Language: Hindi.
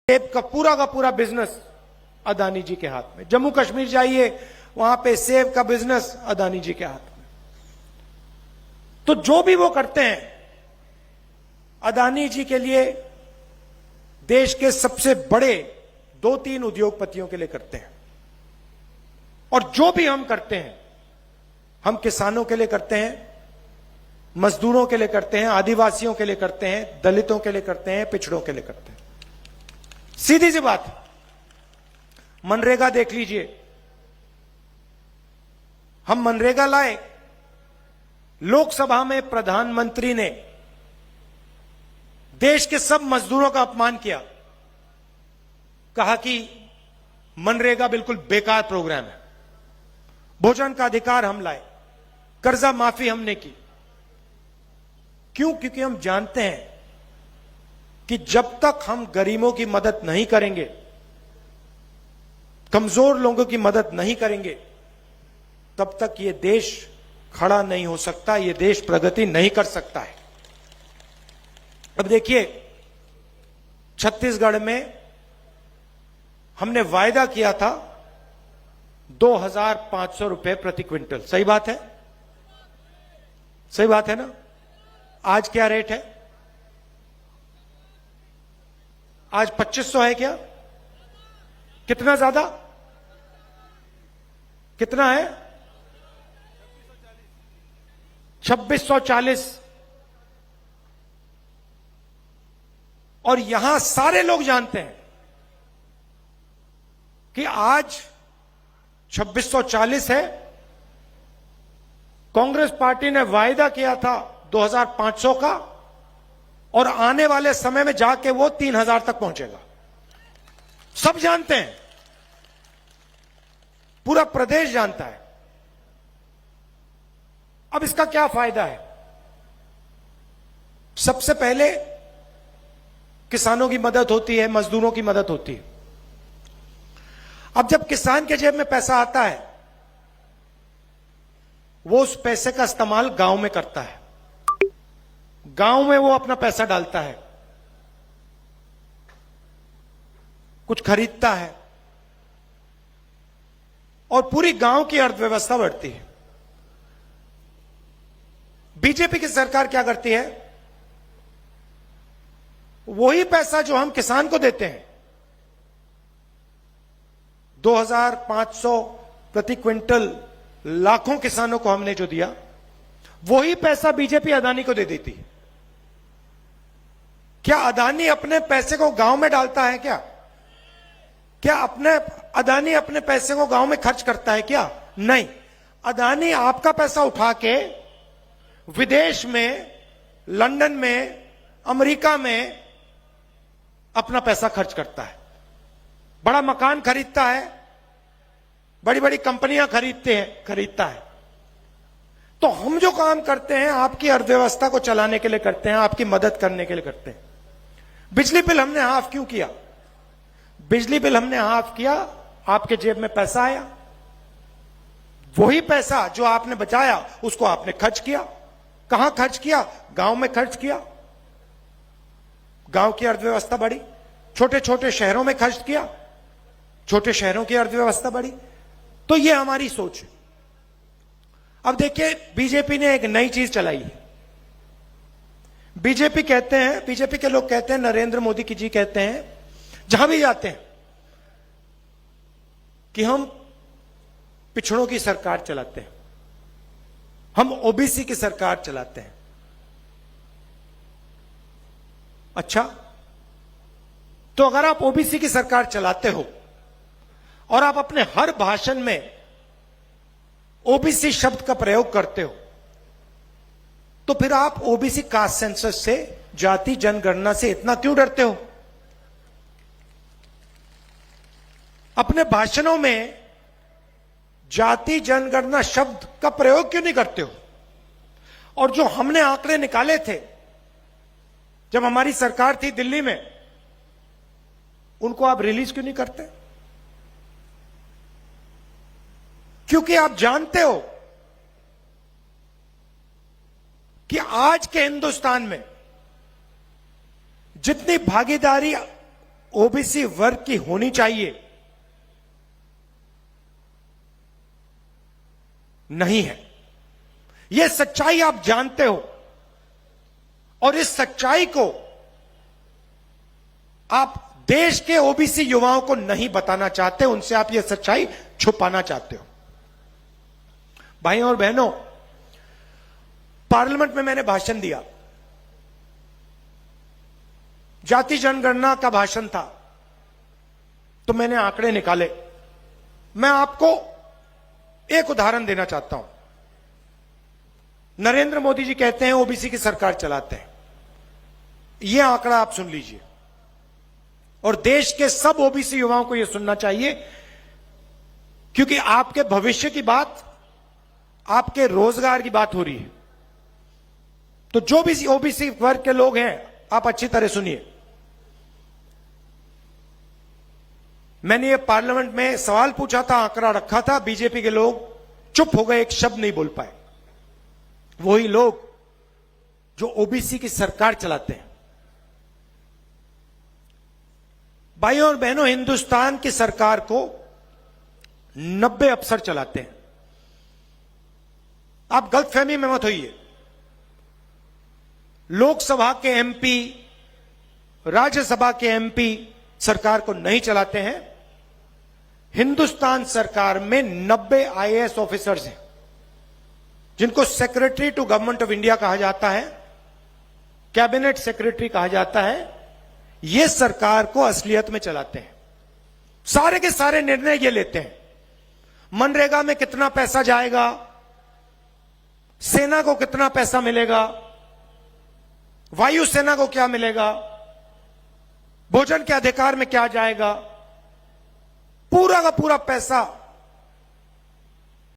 सेब का पूरा बिजनेस अदानी जी के हाथ में। जम्मू कश्मीर जाइए, वहां पे सेब का बिजनेस अदानी जी के हाथ में। तो जो भी वो करते हैं अदानी जी के लिए, देश के सबसे बड़े 2-3 उद्योगपतियों के लिए करते हैं। और जो भी हम करते हैं, हम किसानों के लिए करते हैं, मजदूरों के लिए करते हैं, आदिवासियों के लिए करते हैं, दलितों के लिए करते हैं, पिछड़ों के लिए करते हैं। सीधी सी बात, मनरेगा देख लीजिए। हम मनरेगा लाए, लोकसभा में प्रधानमंत्री ने देश के सब मजदूरों का अपमान किया, कहा कि मनरेगा बिल्कुल बेकार प्रोग्राम है। भोजन का अधिकार हम लाए, कर्जा माफी हमने की। क्यों? क्योंकि हम जानते हैं कि जब तक हम गरीबों की मदद नहीं करेंगे, कमजोर लोगों की मदद नहीं करेंगे, तब तक यह देश खड़ा नहीं हो सकता, यह देश प्रगति नहीं कर सकता है। अब देखिए, छत्तीसगढ़ में हमने वायदा किया था 2,500 रुपए प्रति क्विंटल। सही बात है? सही बात है ना? आज क्या रेट है? आज 2500 है क्या? कितना ज्यादा? कितना है? 2640। और यहां सारे लोग जानते हैं कि आज 2640 है। कांग्रेस पार्टी ने वायदा किया था 2,500 का, और आने वाले समय में जाके वो 3,000 तक पहुंचेगा। सब जानते हैं, पूरा प्रदेश जानता है। अब इसका क्या फायदा है? सबसे पहले किसानों की मदद होती है, मजदूरों की मदद होती है। अब जब किसान के जेब में पैसा आता है, वो उस पैसे का इस्तेमाल गांव में करता है, गांव में वो अपना पैसा डालता है, कुछ खरीदता है, और पूरी गांव की अर्थव्यवस्था बढ़ती है। बीजेपी की सरकार क्या करती है? वही पैसा जो हम किसान को देते हैं, 2,500 प्रति क्विंटल लाखों किसानों को हमने जो दिया, वही पैसा बीजेपी अदानी को दे देती है। क्या अदानी अपने पैसे को गांव में डालता है क्या? क्या अदानी अपने पैसे को गांव में खर्च करता है क्या? नहीं। अदानी आपका पैसा उठा के विदेश में, लंदन में, अमेरिका में अपना पैसा खर्च करता है, बड़ा मकान खरीदता है, बड़ी बड़ी कंपनियां खरीदता है। तो हम जो काम करते हैं आपकी अर्थव्यवस्था को चलाने के लिए करते हैं, आपकी मदद करने के लिए करते हैं। बिजली बिल हमने हाफ क्यों किया? बिजली बिल हमने हाफ किया, आपके जेब में पैसा आया, वही पैसा जो आपने बचाया उसको आपने खर्च किया। कहां खर्च किया? गांव में खर्च किया, गांव की अर्थव्यवस्था बढ़ी। छोटे छोटे शहरों में खर्च किया, छोटे शहरों की अर्थव्यवस्था बढ़ी। तो यह हमारी सोच है। अब देखिए, बीजेपी ने एक नई चीज चलाई है। बीजेपी के लोग कहते हैं, नरेंद्र मोदी जी कहते हैं, जहां भी जाते हैं, कि हम पिछड़ों की सरकार चलाते हैं, हम ओबीसी की सरकार चलाते हैं। अच्छा, तो अगर आप ओबीसी की सरकार चलाते हो और आप अपने हर भाषण में ओबीसी शब्द का प्रयोग करते हो, तो फिर आप ओबीसी कास्ट सेंसस से, जाति जनगणना से इतना क्यों डरते हो? अपने भाषणों में जाति जनगणना शब्द का प्रयोग क्यों नहीं करते हो? और जो हमने आंकड़े निकाले थे जब हमारी सरकार थी दिल्ली में, उनको आप रिलीज क्यों नहीं करते? क्योंकि आप जानते हो कि आज के हिंदुस्तान में जितनी भागीदारी ओबीसी वर्ग की होनी चाहिए, नहीं है। यह सच्चाई आप जानते हो और इस सच्चाई को आप देश के ओबीसी युवाओं को नहीं बताना चाहते, उनसे आप यह सच्चाई छुपाना चाहते हो। भाइयों और बहनों, पार्लियामेंट में मैंने भाषण दिया, जाति जनगणना का भाषण था, तो मैंने आंकड़े निकाले। मैं आपको एक उदाहरण देना चाहता हूं। नरेंद्र मोदी जी कहते हैं ओबीसी की सरकार चलाते हैं। यह आंकड़ा आप सुन लीजिए, और देश के सब ओबीसी युवाओं को यह सुनना चाहिए, क्योंकि आपके भविष्य की बात, आपके रोजगार की बात हो रही है। तो जो भी ओबीसी वर्ग के लोग हैं, आप अच्छी तरह सुनिए। मैंने ये पार्लियामेंट में सवाल पूछा था, आंकड़ा रखा था, बीजेपी के लोग चुप हो गए, एक शब्द नहीं बोल पाए। वही लोग जो ओबीसी की सरकार चलाते हैं। भाइयों और बहनों, हिंदुस्तान की सरकार को 90 अफसर चलाते हैं। आप गलतफहमी में मत होइए। लोकसभा के एमपी, राज्यसभा के एमपी सरकार को नहीं चलाते हैं। हिंदुस्तान सरकार में 90 आईएएस ऑफिसर्स हैं, जिनको secretary to government of India कहा जाता है, कैबिनेट सेक्रेटरी कहा जाता है। ये सरकार को असलियत में चलाते हैं। सारे के सारे निर्णय ये लेते हैं। मनरेगा में कितना पैसा जाएगा, सेना को कितना पैसा मिलेगा, वायुसेना को क्या मिलेगा, भोजन के अधिकार में क्या जाएगा, पूरा का पूरा पैसा